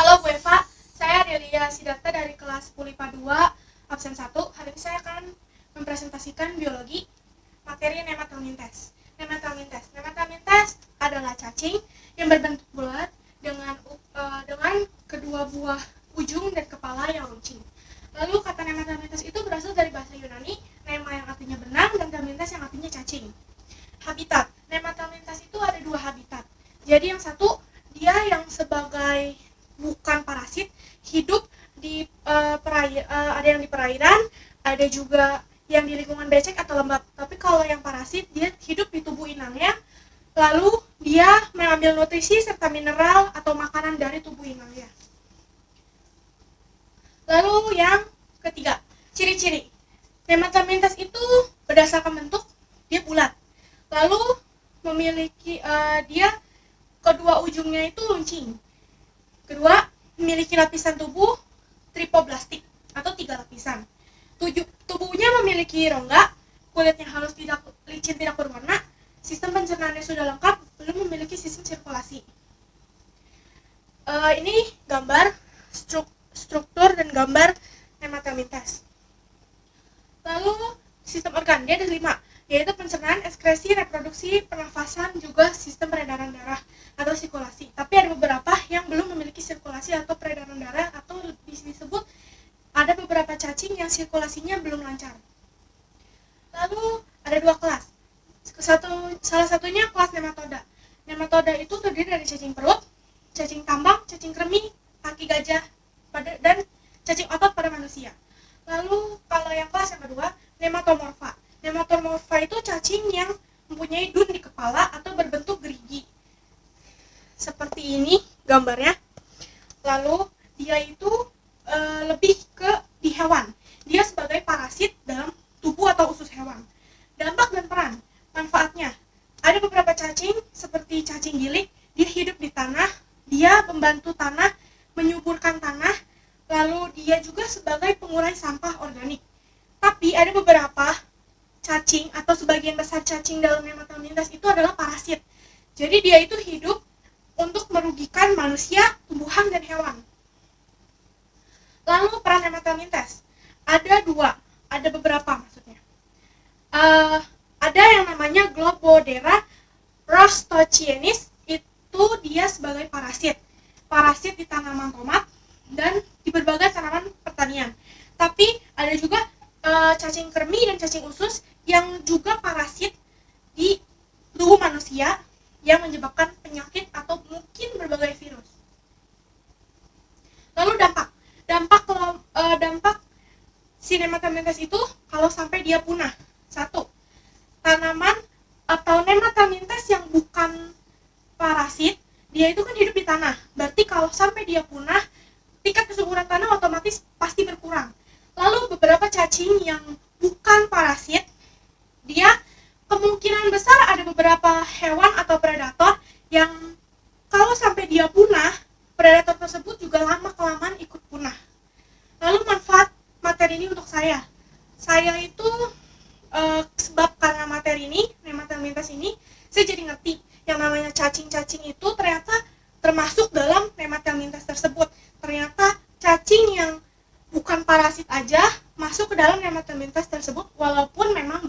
Halo Bu Eva, saya Delia Sidarta dari kelas 10 IPA 2, absen 1. Hari ini saya akan mempresentasikan biologi materi nematomintes. Nematomintes adalah cacing yang berbentuk bulat dengan kedua buah ujung dan kepala yang runcing. Lalu kata nematomintes itu berasal dari bahasa Yunani, nema yang artinya benang dan gamintes yang artinya cacing. Habitat, nematomintes itu ada dua habitat. Jadi yang satu, dia yang sebagai bukan parasit, hidup di ada yang di perairan, ada juga yang di lingkungan becek atau lembab. Tapi kalau yang parasit, dia hidup di tubuh inangnya, lalu dia mengambil nutrisi serta mineral atau makanan dari tubuh inangnya. Lalu yang ketiga, ciri-ciri nematomintes itu berdasarkan bentuk dia bulat, lalu memiliki dia kedua ujungnya itu runcing. Kedua, memiliki lapisan tubuh tripoblastik atau 3 lapisan. Tubuhnya memiliki rongga, kulitnya halus, tidak licin, tidak berwarna, sistem pencernaannya sudah lengkap, belum memiliki sistem sirkulasi. Ini gambar struktur dan gambar nematomintes. Lalu sistem organ dia ada 5, yaitu pencernaan, ekskresi, reproduksi, pernafasan, juga sistem peredaran darah atau sirkulasi. Tapi ada beberapa yang belum memiliki sirkulasi atau peredaran darah, atau disebut ada beberapa cacing yang sirkulasinya belum lancar. Lalu ada 2 kelas. Salah satunya kelas nematoda. Nematoda itu terdiri dari cacing perut, cacing tambang, cacing kremi, kaki gajah, dan cacing otot pada manusia. Lalu kalau yang kelas yang kedua, nematomorfa. Nematomorfa itu cacing yang mempunyai dun di kepala atau berbentuk gerigi. Seperti ini gambarnya. Lalu dia itu lebih ke di hewan. Dia sebagai parasit dalam tubuh atau usus hewan. Dampak dan peran. Manfaatnya, ada beberapa cacing seperti cacing gilik, dia hidup di tanah, dia membantu tanah, menyuburkan tanah, lalu dia juga sebagai pengurai sampah organik. Tapi ada beberapa cacing atau sebagian besar cacing dalam nematomintes itu adalah parasit. Jadi dia itu hidup untuk merugikan manusia, tumbuhan, dan hewan. Lalu peran nematomintes ada 2, ada beberapa maksudnya. Ada yang namanya Globodera rostocienis, itu dia sebagai parasit di tanaman tomat dan di berbagai tanaman pertanian. Tapi ada juga cacing kremi dan cacing usus yang juga parasit di tubuh manusia yang menyebabkan penyakit atau mungkin berbagai virus. Lalu dampak si nematomintes itu kalau sampai dia punah. 1. Tanaman atau nematomintes yang bukan parasit, dia itu kan hidup di tanah. Berarti kalau sampai dia punah, tingkat kesuburan tanah otomatis pasti berkurang. Lalu beberapa cacing yang bukan parasit, dia kemungkinan besar ada beberapa hewan atau predator yang kalau sampai dia punah, predator tersebut juga lama-kelamaan ikut punah. Lalu manfaat materi ini untuk saya itu sebab karena materi ini, nematomintes ini, saya jadi ngerti yang namanya cacing-cacing itu ternyata termasuk dalam nematomintes tersebut. Ternyata cacing yang bukan parasit aja masuk ke dalam nematomintes tersebut, walaupun memang